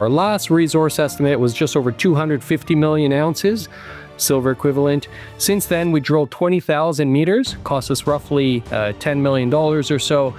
Our last resource estimate was just over 250 million ounces, silver equivalent. Since then, we drilled 20,000 meters, cost us roughly $10 million or so.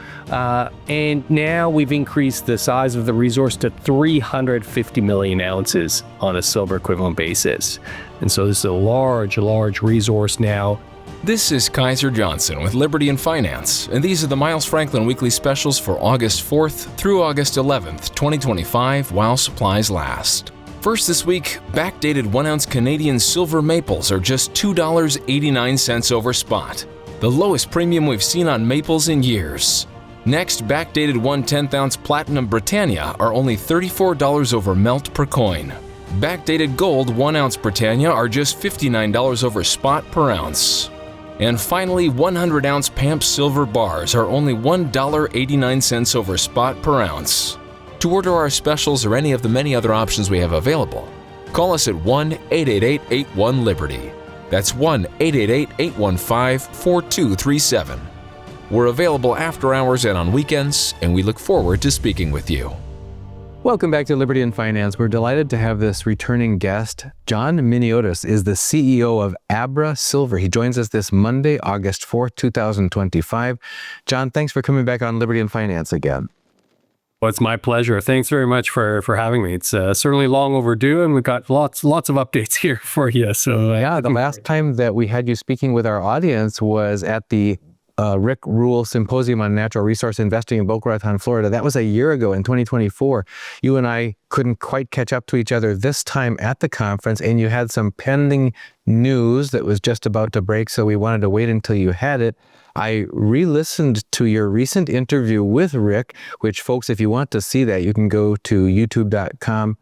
And now we've increased the size of the resource to 350 million ounces on a silver equivalent basis. And so this is a large resource now. This is Kaiser Johnson with Liberty and Finance, and these are the Miles Franklin Weekly Specials for August 4th through August 11th, 2025, while supplies last. First this week, backdated 1-ounce Canadian silver maples are just $2.89 over spot, the lowest premium we've seen on maples in years. Next, backdated 1/10-ounce Platinum Britannia are only $34 over melt per coin. Backdated gold 1-ounce Britannia are just $59 over spot per ounce. And finally, 100-ounce PAMP Silver Bars are only $1.89 over spot per ounce. To order our specials or any of the many other options we have available, call us at 1-888-81-LIBERTY. That's 1-888-815-4237. We're available after hours and on weekends, and we look forward to speaking with you. Welcome back to Liberty and Finance. We're delighted to have this returning guest. John Miniotis is the CEO of AbraSilver. He joins us this Monday, August 4th, 2025. John, thanks for coming back on Liberty and Finance again. Well, it's my pleasure. Thanks very much for having me. It's certainly long overdue, and we've got lots of updates here for you. So yeah, the last time that we had you speaking with our audience was at the Rick Rule Symposium on Natural Resource Investing in Boca Raton, Florida. That was a year ago in 2024. You and I couldn't quite catch up to each other this time at the conference, and you had some pending news that was just about to break, so we wanted to wait until you had it. I re-listened to your recent interview with Rick, which, folks, if you want to see that, you can go to youtube.com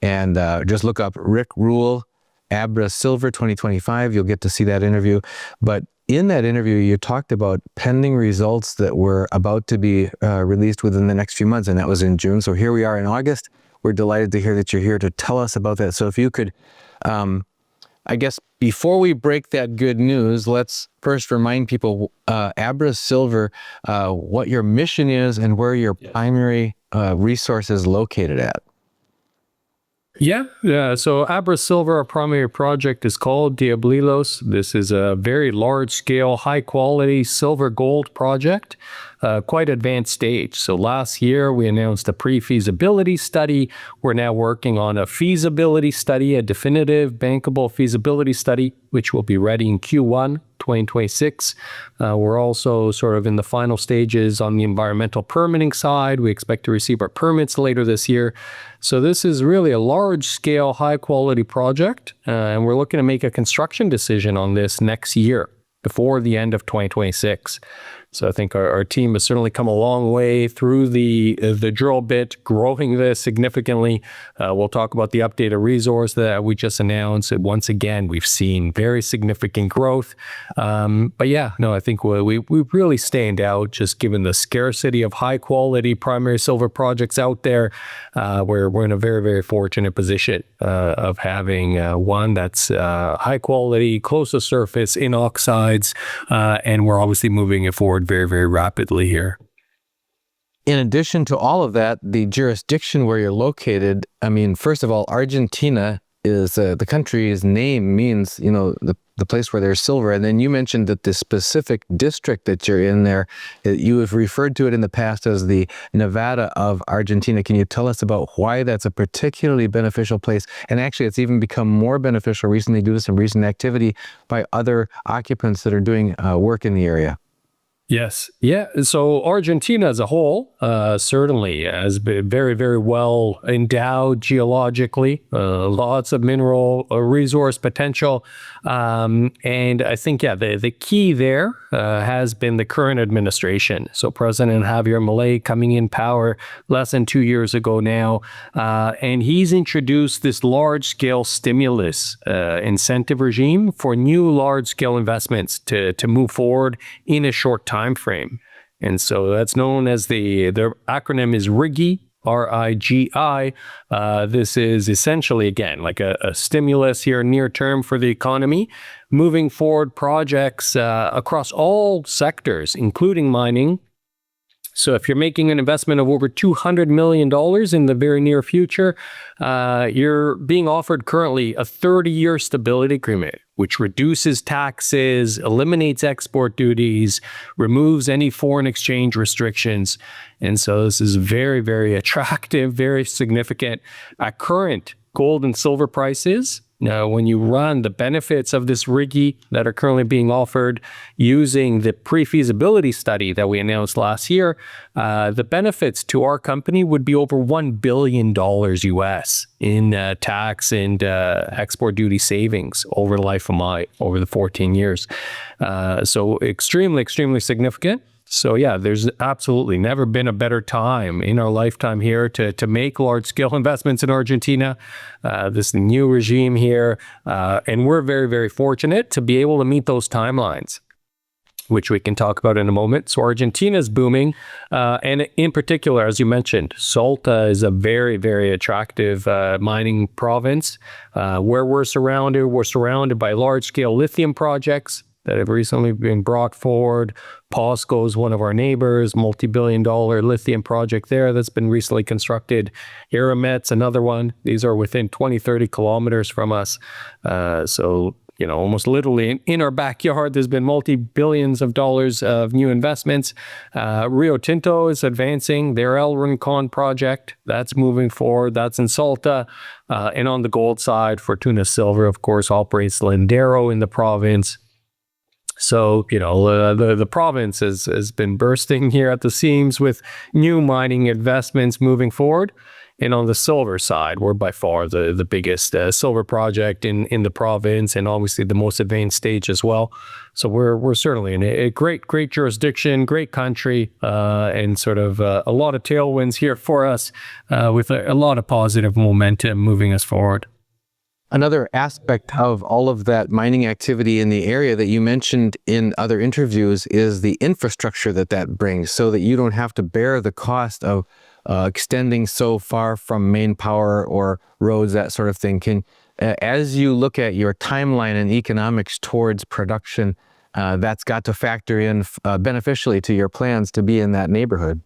and just look up Rick Rule AbraSilver 2025. You'll get to see that interview. But in that interview, you talked about pending results that were about to be released within the next few months, and that was in June. So here we are in August. We're delighted to hear that you're here to tell us about that. So if you could, I guess before we break that good news, let's first remind people, AbraSilver, what your mission is and where your primary resource is located at. Yeah. So AbraSilver, our primary project is called Diablilos. This is a very large-scale, high-quality silver gold project, quite advanced stage. So last year, we announced a pre-feasibility study. We're now working on a feasibility study, a definitive bankable feasibility study, which will be ready in Q1 2026. We're also sort of in the final stages on the environmental permitting side. We expect to receive our permits later this year. So this is really a large-scale, high-quality project, and we're looking to make a construction decision on this next year, before the end of 2026. So I think our team has certainly come a long way through the drill bit, growing this significantly. We'll talk about the updated resource that we just announced. And once again, we've seen very significant growth. But yeah, no, I think we really stand out just given the scarcity of high quality primary silver projects out there. We're in a very, very fortunate position of having one that's high quality, close to surface, in oxides, and we're obviously moving it forward very, very rapidly here. In addition to all of that, the jurisdiction where you're located, I mean, first of all, Argentina is the country's name means, you know, the place where there's silver. And then you mentioned that the specific district that you're in there, you have referred to it in the past as the Nevada of Argentina. Can you tell us about why that's a particularly beneficial place? And actually, it's even become more beneficial recently due to some recent activity by other occupants that are doing work in the area. Yes. Yeah. So Argentina as a whole certainly has been very, very well endowed geologically, lots of mineral resource potential. And I think, yeah, the key there has been the current administration. So President Javier Milei coming in power less than 2 years ago now. And he's introduced this large-scale stimulus incentive regime for new large-scale investments to move forward in a short time frame. And so that's known as the acronym is RIGI, R-I-G-I. This is essentially, again, like a stimulus here near term for the economy, moving forward projects across all sectors, including mining, So if you're making an investment of over $200 million in the very near future, you're being offered currently a 30-year stability agreement, which reduces taxes, eliminates export duties, removes any foreign exchange restrictions. And so this is very, very attractive, very significant. At current gold and silver prices, now, when you run the benefits of this RIGI that are currently being offered using the pre-feasibility study that we announced last year, the benefits to our company would be over $1 billion US in tax and export duty savings over the life of mine, over the 14 years. So extremely, extremely significant. So yeah, there's absolutely never been a better time in our lifetime here to make large-scale investments in Argentina. This new regime here, and we're very, very fortunate to be able to meet those timelines, which we can talk about in a moment. So Argentina is booming, and in particular, as you mentioned, Salta is a very, very attractive mining province. Where we're surrounded by large-scale lithium projects that have recently been brought forward. POSCO is one of our neighbors, multi-billion-dollar lithium project there that's been recently constructed. Eramet's another one. These are within 20, 30 kilometers from us. So, you know, almost literally in our backyard, there's been multi-billions of dollars of new investments. Rio Tinto is advancing their El Rincon project. That's moving forward. That's in Salta. And on the gold side, Fortuna Silver, of course, operates Lindero in the province. So, you know, the province has been bursting here at the seams with new mining investments moving forward. And on the silver side, we're by far the biggest silver project in the province, and obviously the most advanced stage as well. So we're certainly in a great jurisdiction, great country, and sort of a lot of tailwinds here for us, with a lot of positive momentum moving us forward. Another aspect of all of that mining activity in the area that you mentioned in other interviews is the infrastructure that brings, so that you don't have to bear the cost of extending so far from main power or roads, that sort of thing. As you look at your timeline and economics towards production, that's got to factor in beneficially to your plans to be in that neighborhood.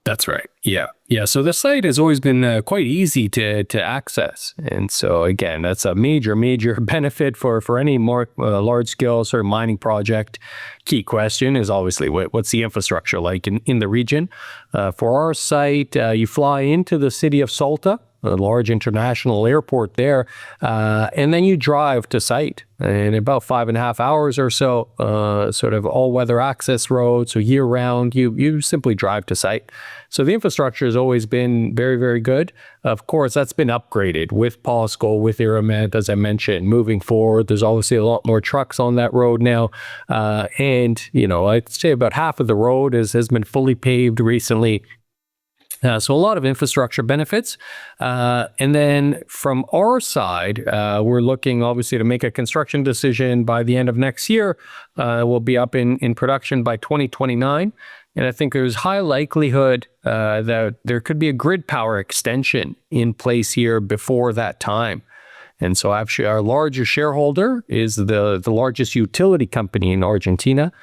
That's right. Yeah. So the site has always been quite easy to access. And so again, that's a major benefit for any more large-scale sort of mining project. Key question is obviously what's the infrastructure like in the region? For our site, you fly into the city of Salta, a large international airport there, and then you drive to site. In about 5.5 hours or so, sort of all-weather access road, so year-round, you simply drive to site. So the infrastructure has always been very, very good. Of course, that's been upgraded with POSCO, with Eramet, as I mentioned. Moving forward, there's obviously a lot more trucks on that road now. And, you know, I'd say about half of the road has been fully paved recently. So a lot of infrastructure benefits. And then from our side, we're looking obviously to make a construction decision by the end of next year. We'll be up in production by 2029. And I think there's high likelihood that there could be a grid power extension in place here before that time. And so actually our largest shareholder is the largest utility company in Argentina,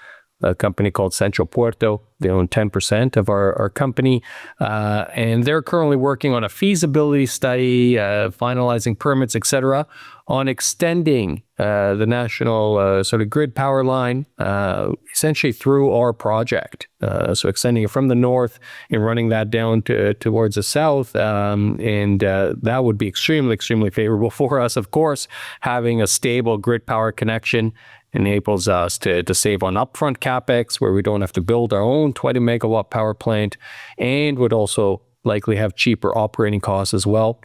a company called Central Puerto. They own 10% of our company, and they're currently working on a feasibility study, finalizing permits, etc., on extending the national sort of grid power line essentially through our project. So extending it from the north and running that down towards the south, and that would be extremely favorable for us. Of course, having a stable grid power connection enables us to save on upfront capex, where we don't have to build our own 20 megawatt power plant, and would also likely have cheaper operating costs as well.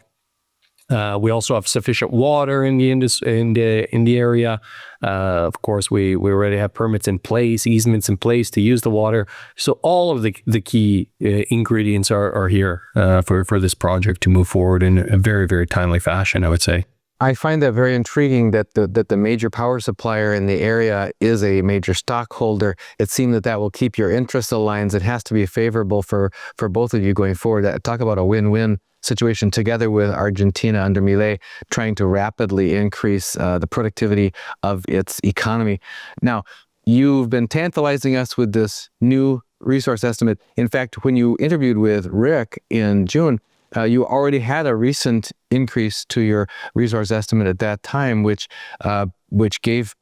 We also have sufficient water in the area. Of course, we already have permits in place, easements in place to use the water. So all of the key ingredients are here for this project to move forward in a very timely fashion, I would say. I find that very intriguing that the major power supplier in the area is a major stockholder. It seems that will keep your interest aligned. It has to be favorable for both of you going forward. Talk about a win-win situation together with Argentina under Milei, trying to rapidly increase the productivity of its economy. Now, you've been tantalizing us with this new resource estimate. In fact, when you interviewed with Rick in June, you already had a recent increase to your resource estimate at that time, which gave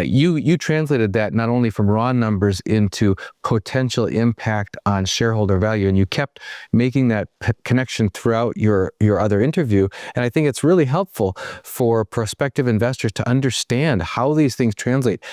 you translated that not only from raw numbers into potential impact on shareholder value, and you kept making that connection throughout your other interview. And I think it's really helpful for prospective investors to understand how these things translate.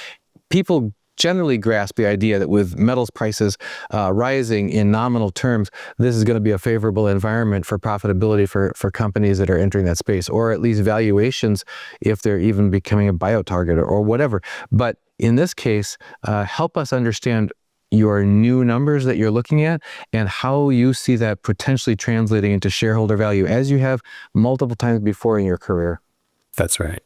People generally grasp the idea that with metals prices rising in nominal terms, this is going to be a favorable environment for profitability for companies that are entering that space, or at least valuations if they're even becoming a buyout target or whatever. But in this case, help us understand your new numbers that you're looking at and how you see that potentially translating into shareholder value as you have multiple times before in your career. That's right.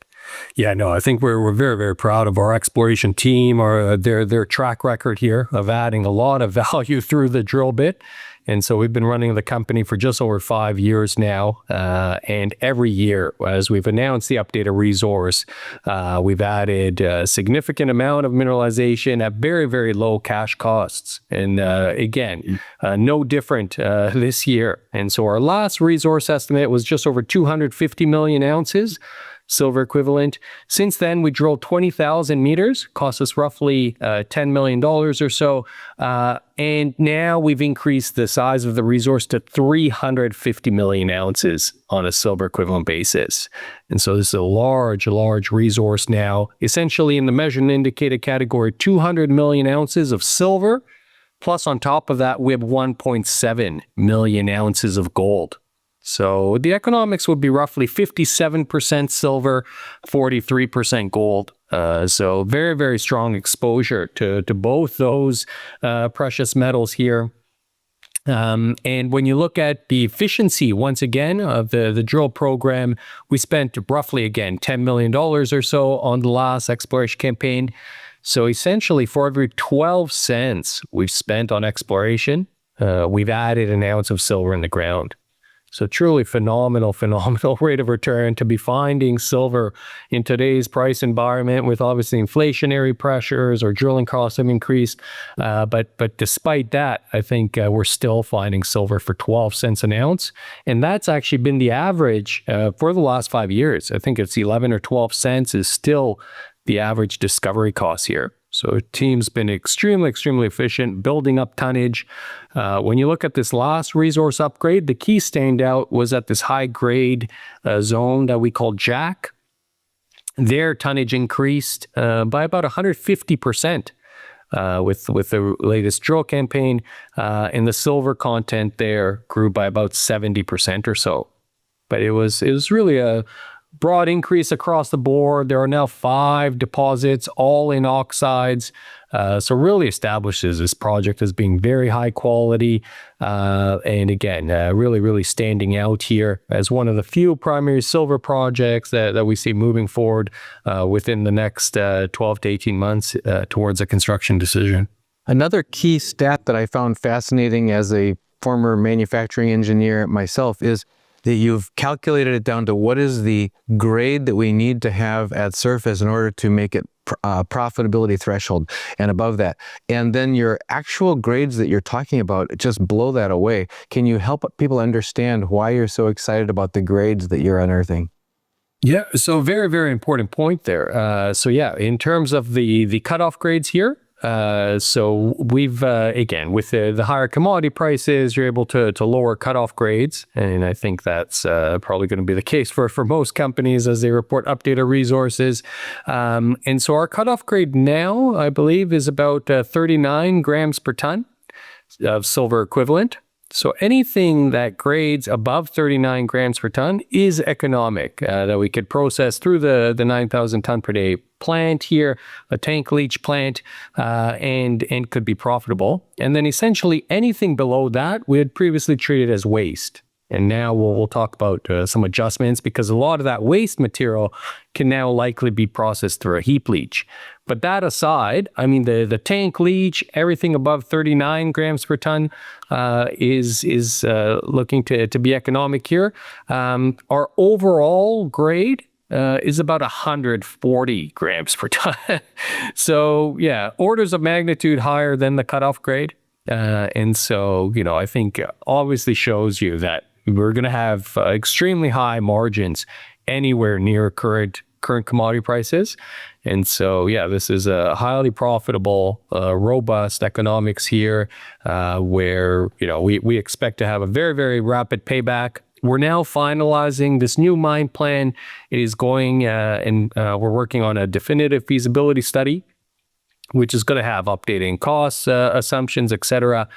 Yeah, no, I think we're very, very proud of our exploration team, or their track record here of adding a lot of value through the drill bit. And so we've been running the company for just over 5 years now. And every year, as we've announced the updated resource, we've added a significant amount of mineralization at very, very low cash costs. And again, no different this year. And so our last resource estimate was just over 250 million ounces. Silver equivalent. Since then, we drilled 20,000 meters, cost us roughly $10 million or so. And now we've increased the size of the resource to 350 million ounces on a silver equivalent basis. And so this is a large resource now, essentially in the measured and indicated category, 200 million ounces of silver. Plus on top of that, we have 1.7 million ounces of gold. So the economics would be roughly 57% silver, 43% gold. So very, very strong exposure to both those precious metals here. And when you look at the efficiency, once again, of the drill program, we spent roughly, again, $10 million or so on the last exploration campaign. So essentially, for every 12 cents we've spent on exploration, we've added an ounce of silver in the ground. So truly phenomenal rate of return to be finding silver in today's price environment with obviously inflationary pressures or drilling costs have increased. But despite that, I think we're still finding silver for 12 cents an ounce. And that's actually been the average for the last 5 years. I think it's 11 or 12 cents is still the average discovery cost here. So the team's been extremely efficient, building up tonnage. When you look at this last resource upgrade, the key standout was at this high-grade zone that we call Jack. Their tonnage increased by about 150% with the latest drill campaign, and the silver content there grew by about 70% or so. But it was really a broad increase across the board. There are now 5 deposits, all in oxides. So really establishes this project as being very high quality. And again, really standing out here as one of the few primary silver projects that we see moving forward within the next 12 to 18 months towards a construction decision. Another key stat that I found fascinating as a former manufacturing engineer myself is that you've calculated it down to what is the grade that we need to have at surface in order to make it profitability threshold and above that. And then your actual grades that you're talking about just blow that away. Can you help people understand why you're so excited about the grades that you're unearthing? Yeah, so very important point there. So yeah, in terms of the cutoff grades here, so we've, again, with the higher commodity prices, you're able to lower cutoff grades. And I think that's probably going to be the case for most companies as they report updated resources. And so our cutoff grade now, I believe, is about 39 grams per ton of silver equivalent. So anything that grades above 39 grams per ton is economic, that we could process through the 9,000 ton per day plant here, a tank leach plant, and could be profitable. And then essentially anything below that we had previously treated as waste. And now we'll talk about some adjustments, because a lot of that waste material can now likely be processed through a heap leach. But that aside, I mean, the tank leach, everything above 39 grams per ton is looking to be economic here. Our overall grade is about 140 grams per ton. So yeah, orders of magnitude higher than the cutoff grade. And so, I think obviously shows you that we're going to have extremely high margins anywhere near current commodity prices. And so, this is a highly profitable, robust economics here, where, we expect to have a very, very rapid payback. We're now finalizing this new mine plan. It is going, and we're working on a definitive feasibility study, which is going to have updating costs, assumptions, etc.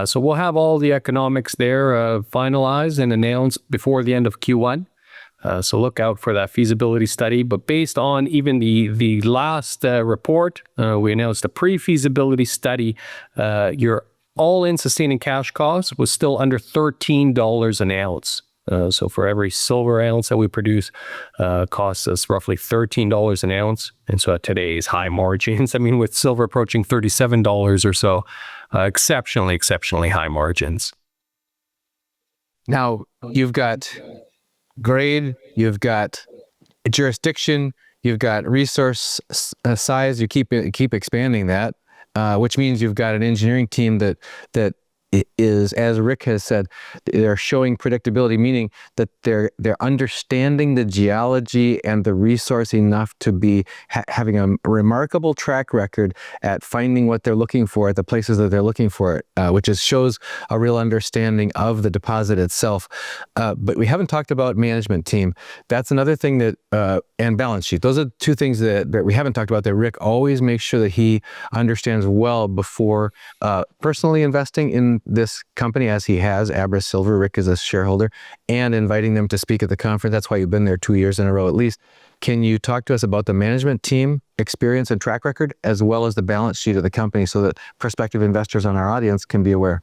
So we'll have all the economics there finalized and announced before the end of Q1. So look out for that feasibility study. But based on even the last report, we announced a pre-feasibility study. Your all-in sustaining cash cost was still under $13 an ounce. So for every silver ounce that we produce, costs us roughly $13 an ounce. And so at today's high margins, with silver approaching $37 or so, exceptionally high margins. Now, you've got grade, you've got jurisdiction, you've got resource size. You keep expanding that, which means you've got an engineering team that is, as Rick has said, they're showing predictability, meaning that they're understanding the geology and the resource enough to be having a remarkable track record at finding what they're looking for at the places that they're looking for it, which shows a real understanding of the deposit itself. But we haven't talked about management team. That's another thing that, and balance sheet. Those are two things that we haven't talked about that Rick always makes sure that he understands well before personally investing in this company, as he has, AbraSilver. Rick is a shareholder, and inviting them to speak at the conference. That's why you've been there 2 years in a row at least. Can you talk to us about the management team, experience and track record, as well as the balance sheet of the company, so that prospective investors on our audience can be aware?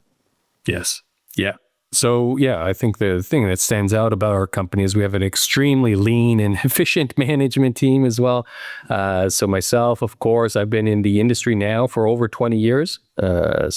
Yes. Yeah. So, I think the thing that stands out about our company is we have an extremely lean and efficient management team as well. So myself, of course, I've been in the industry now for over 20 years. I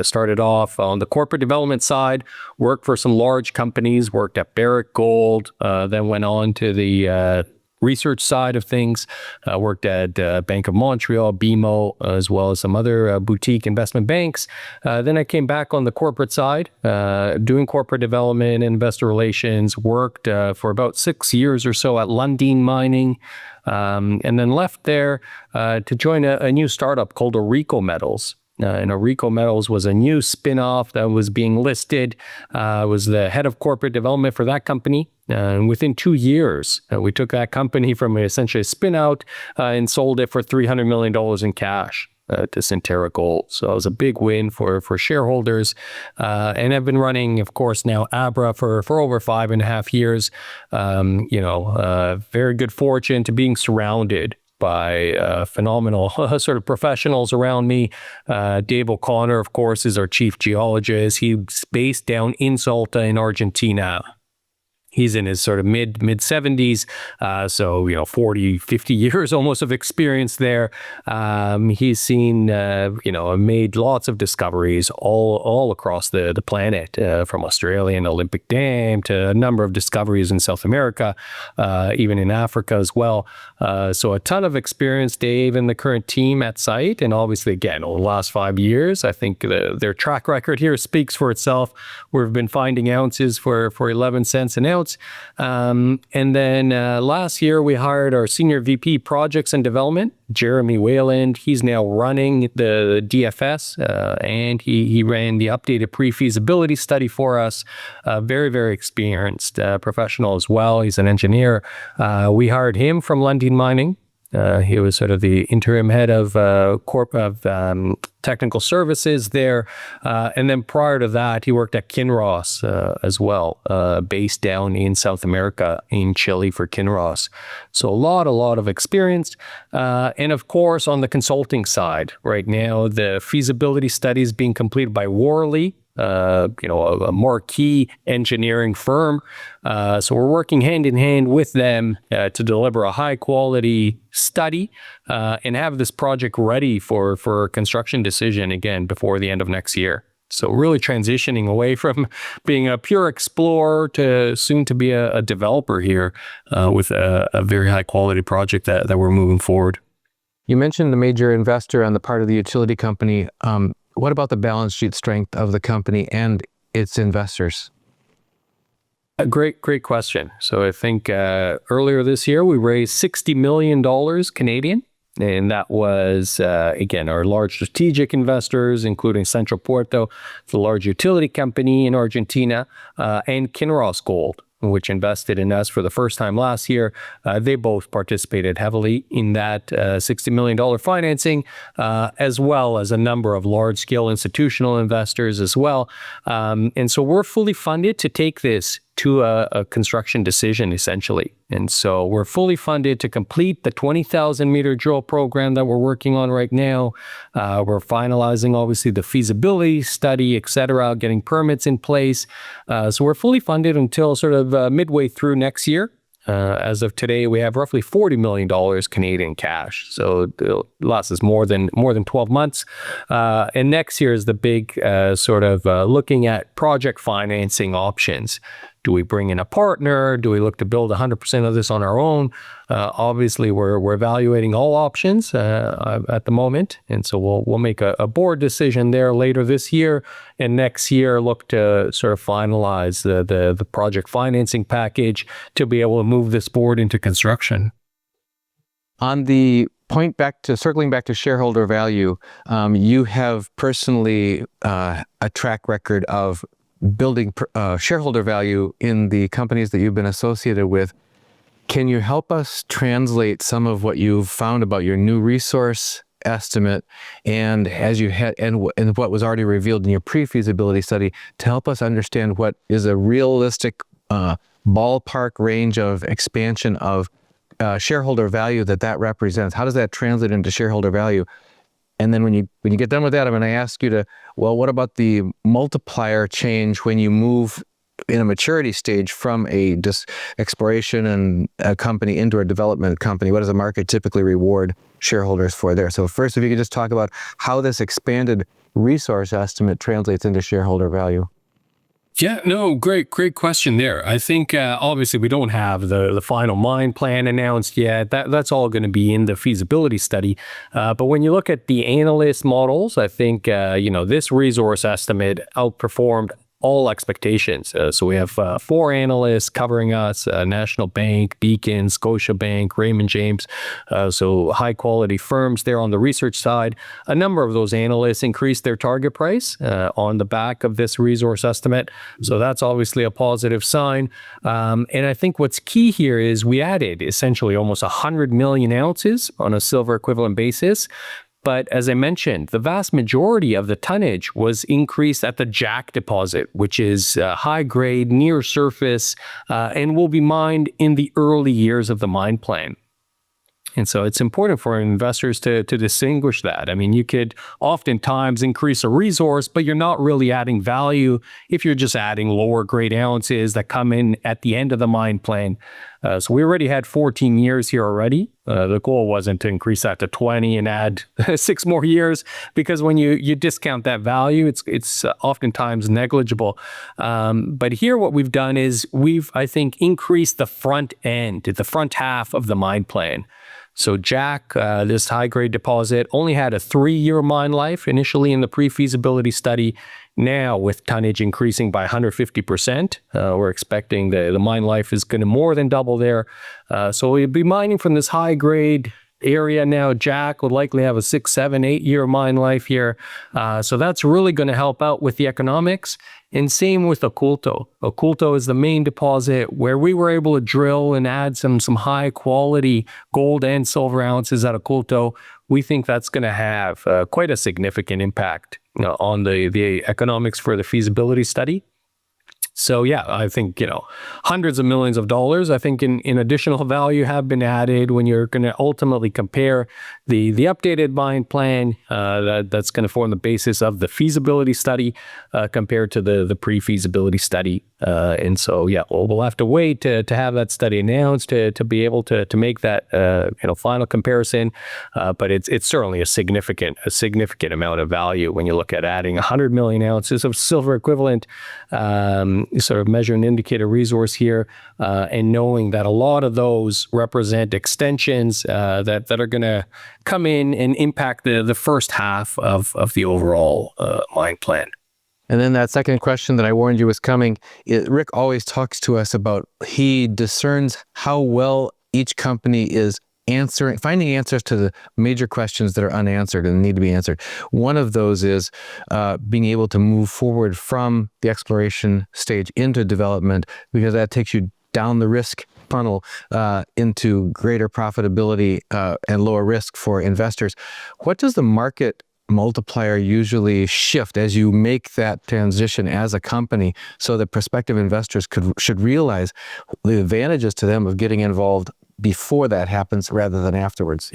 started off on the corporate development side, worked for some large companies, worked at Barrick Gold, then went on to the research side of things. Worked at Bank of Montreal, BMO, as well as some other boutique investment banks. Then I came back on the corporate side, doing corporate development and investor relations. Worked for about 6 years or so at Lundin Mining, and then left there to join a new startup called Orico Metals. And Orico Metals was a new spin-off that was being listed. I was the head of corporate development for that company. And within 2 years, we took that company from essentially a spin-out and sold it for $300 million in cash to Centerra Gold. So it was a big win for shareholders. And I've been running, of course, now ABRA for over 5.5 years. Very good fortune to being surrounded by phenomenal sort of professionals around me. Dave O'Connor, of course, is our chief geologist. He's based down in Salta in Argentina. He's in his sort of mid 70s, so 40, 50 years almost of experience there. He's seen, made lots of discoveries all across the planet, from Australian Olympic Dam to a number of discoveries in South America, even in Africa as well. So a ton of experience, Dave, and the current team at site. And obviously, again, over the last 5 years, I think their track record here speaks for itself. We've been finding ounces for 11 cents an ounce. And then last year, we hired our Senior VP Projects and Development, Jeremy Wayland. He's now running the DFS, and he ran the updated pre-feasibility study for us. Very, very experienced professional as well. He's an engineer. We hired him from Lundin Mining. He was sort of the interim head of Corp of technical services there. And then prior to that, he worked at Kinross as well, based down in South America, in Chile for Kinross. So a lot of experience. And of course, on the consulting side, right now, the feasibility study is being completed by Worley, a marquee engineering firm. So we're working hand in hand with them to deliver a high quality study and have this project ready for a construction decision again before the end of next year. So really transitioning away from being a pure explorer to soon to be a developer here with a very high quality project that we're moving forward. You mentioned the major investor on the part of the utility company. what about the balance sheet strength of the company and its investors? A great question. So I think earlier this year, we raised $60 million Canadian. And that was, again, our large strategic investors, including Central Puerto, the large utility company in Argentina, and Kinross Gold, which invested in us for the first time last year. They both participated heavily in that $60 million financing, as well as a number of large-scale institutional investors as well. And so we're fully funded to take this to a construction decision, essentially. And so we're fully funded to complete the 20,000 meter drill program that we're working on right now. We're finalizing, obviously, the feasibility study, et cetera, getting permits in place. So we're fully funded until sort of midway through next year. As of today, we have roughly $40 million Canadian cash. So it lasts us more than 12 months. And next year is the big looking at project financing options. Do we bring in a partner? Do we look to build 100% of this on our own? Obviously, we're evaluating all options at the moment. And so we'll make a board decision there later this year. And next year, look to sort of finalize the project financing package to be able to move this forward into construction. On the point circling back to shareholder value, you have personally a track record of building shareholder value in the companies that you've been associated with. Can you help us translate some of what you've found about your new resource estimate and what was already revealed in your pre-feasibility study to help us understand what is a realistic ballpark range of expansion of shareholder value that represents? How does that translate into shareholder value? And then when you get done with that, I'm going to ask you to, what about the multiplier change when you move in a maturity stage from a exploration and a company into a development company? What does the market typically reward shareholders for there? So first, if you could just talk about how this expanded resource estimate translates into shareholder value. Yeah, no, great question there. I think obviously we don't have the final mine plan announced yet. That's all going to be in the feasibility study. But when you look at the analyst models, I think this resource estimate outperformed all expectations. So we have 4 analysts covering us: National Bank, Beacon, Scotiabank, Raymond James. So high quality firms there on the research side. A number of those analysts increased their target price on the back of this resource estimate. So that's obviously a positive sign. And I think what's key here is we added essentially almost 100 million ounces on a silver equivalent basis. But as I mentioned, the vast majority of the tonnage was increased at the Jack deposit, which is high grade, near surface, and will be mined in the early years of the mine plan. And so it's important for investors to distinguish that. I mean, you could oftentimes increase a resource, but you're not really adding value if you're just adding lower grade ounces that come in at the end of the mine plan. So we already had 14 years here already. The goal wasn't to increase that to 20 and add 6 more years, because when you discount that value, it's oftentimes negligible. But here what we've done is I think, increased the front end, the front half of the mine plan. So Jack, this high-grade deposit, only had a 3-year mine life initially in the pre-feasibility study. Now, with tonnage increasing by 150%, we're expecting the mine life is going to more than double there. So we'll be mining from this high-grade area now. Jack would likely have a 6, 7, 8-year mine life here. So that's really going to help out with the economics. And same with Oculto. Oculto is the main deposit where we were able to drill and add some high quality gold and silver ounces at Oculto. We think that's going to have quite a significant impact on the economics for the feasibility study. So yeah, I think, hundreds of millions of dollars, I think in additional value have been added when you're going to ultimately compare the updated mine plan that's going to form the basis of the feasibility study compared to the pre-feasibility study. And so, yeah, we'll have to wait to have that study announced to be able to make that final comparison. But it's certainly a significant amount of value when you look at adding 100 million ounces of silver equivalent sort of measure and indicator resource here, and knowing that a lot of those represent extensions that are going to come in and impact the first half of the overall mine plan. And then that second question that I warned you was coming, Rick always talks to us about, he discerns how well each company is finding answers to the major questions that are unanswered and need to be answered. One of those is being able to move forward from the exploration stage into development, because that takes you down the risk funnel into greater profitability and lower risk for investors. What does the market multiplier usually shift as you make that transition as a company, so that prospective investors should realize the advantages to them of getting involved before that happens rather than afterwards?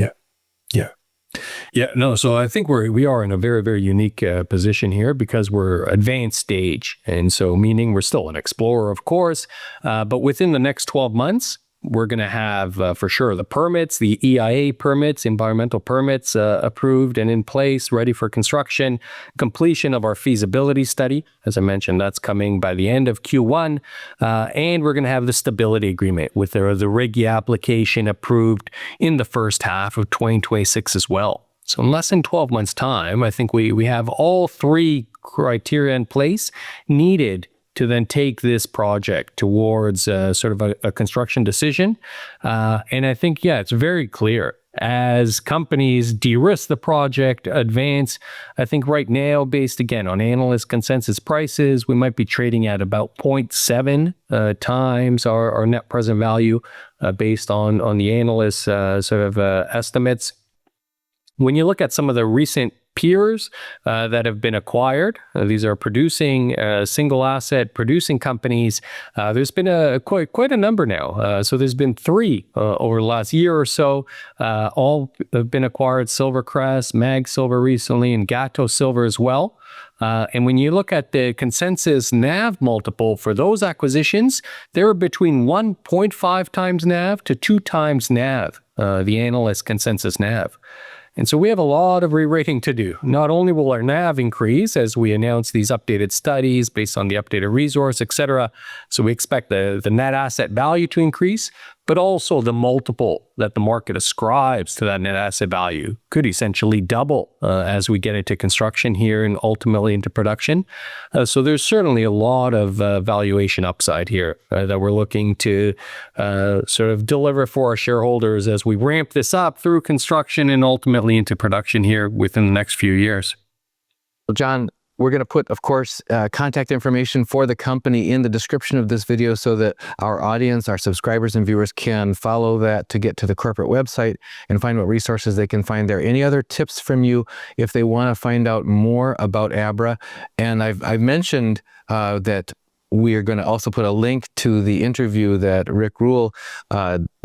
No, so I think we are in a very, very unique position here, because we're advanced stage. And so meaning we're still an explorer, of course, but within the next 12 months, we're going to have for sure the permits, the EIA permits, environmental permits approved and in place, ready for construction, completion of our feasibility study. As I mentioned, that's coming by the end of Q1. And we're going to have the stability agreement with the RIGI application approved in the first half of 2026 as well. So in less than 12 months' time, I think we have all three criteria in place needed to then take this project towards sort of a construction decision. And I think, it's very clear. As companies de-risk the project, advance, I think right now, based again on analyst consensus prices, we might be trading at about 0.7 times our net present value based on the analysts' sort of estimates. When you look at some of the recent peers that have been acquired, these are producing single asset producing companies. There's been quite a number now. So there's been 3 over the last year or so. All have been acquired: Silvercrest, Mag Silver recently, and Gato Silver as well. And when you look at the consensus NAV multiple for those acquisitions, they're between 1.5 times NAV to 2 times NAV, the analyst consensus NAV. And so we have a lot of re-rating to do. Not only will our NAV increase as we announce these updated studies based on the updated resource, etc. So we expect the net asset value to increase, but also the multiple that the market ascribes to that net asset value could essentially double as we get into construction here and ultimately into production. So there's certainly a lot of valuation upside here that we're looking to sort of deliver for our shareholders as we ramp this up through construction and ultimately into production here within the next few years. Well, John, we're going to put, of course, contact information for the company in the description of this video, so that our audience, our subscribers and viewers can follow that to get to the corporate website and find what resources they can find there. Any other tips from you if they want to find out more about ABRA? And I've mentioned that we are going to also put a link to the interview that Rick Rule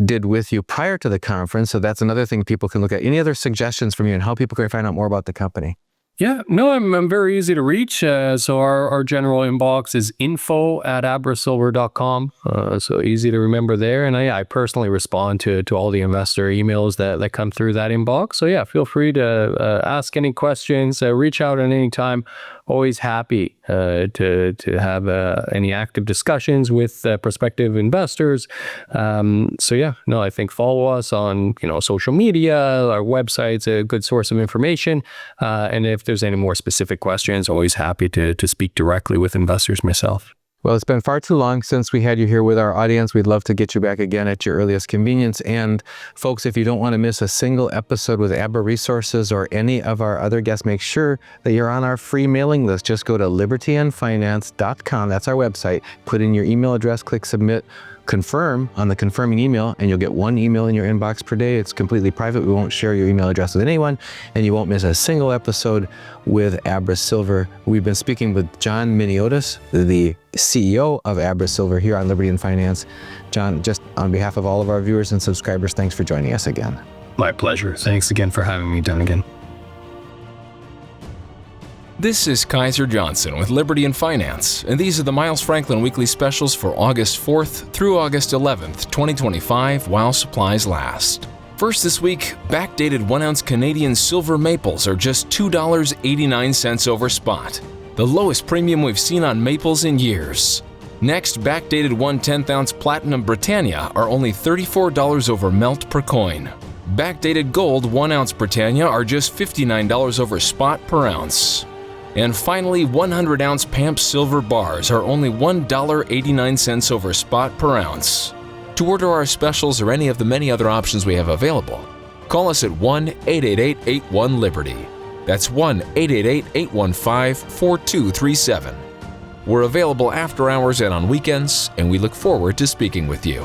did with you prior to the conference. So that's another thing people can look at. Any other suggestions from you and how people can find out more about the company? Yeah, no, I'm very easy to reach. So our general inbox is info@abrasilver.com. So easy to remember there. And I personally respond to all the investor emails that come through that inbox. So yeah, feel free to ask any questions, reach out at any time. Always happy to have any active discussions with prospective investors. So yeah, no, I think follow us on social media. Our website's a good source of information. And if there's any more specific questions, always happy to speak directly with investors myself. Well, it's been far too long since we had you here with our audience. We'd love to get you back again at your earliest convenience. And folks, if you don't want to miss a single episode with ABRA Resources or any of our other guests, make sure that you're on our free mailing list. Just go to libertyandfinance.com. That's our website. Put in your email address, click submit, confirm on the confirming email, and you'll get 1 email in your inbox per day. It's completely private. We won't share your email address with anyone, and you won't miss a single episode with AbraSilver. We've been speaking with John Miniotis, the CEO of AbraSilver, here on Liberty and Finance. John, just on behalf of all of our viewers and subscribers, thanks for joining us again. My pleasure. Thanks again for having me, Dunnigan. This is Kaiser Johnson with Liberty and Finance, and these are the Miles Franklin Weekly Specials for August 4th through August 11th, 2025, while supplies last. First this week, backdated 1-ounce Canadian silver maples are just $2.89 over spot, the lowest premium we've seen on maples in years. Next, backdated 1/10 ounce Platinum Britannia are only $34 over melt per coin. Backdated gold 1 ounce Britannia are just $59 over spot per ounce. And finally, 100 ounce PAMP Silver bars are only $1.89 over spot per ounce. To order our specials or any of the many other options we have available, call us at 1-888-81-LIBERTY. That's 1-888-815-4237. We're available after hours and on weekends, and we look forward to speaking with you.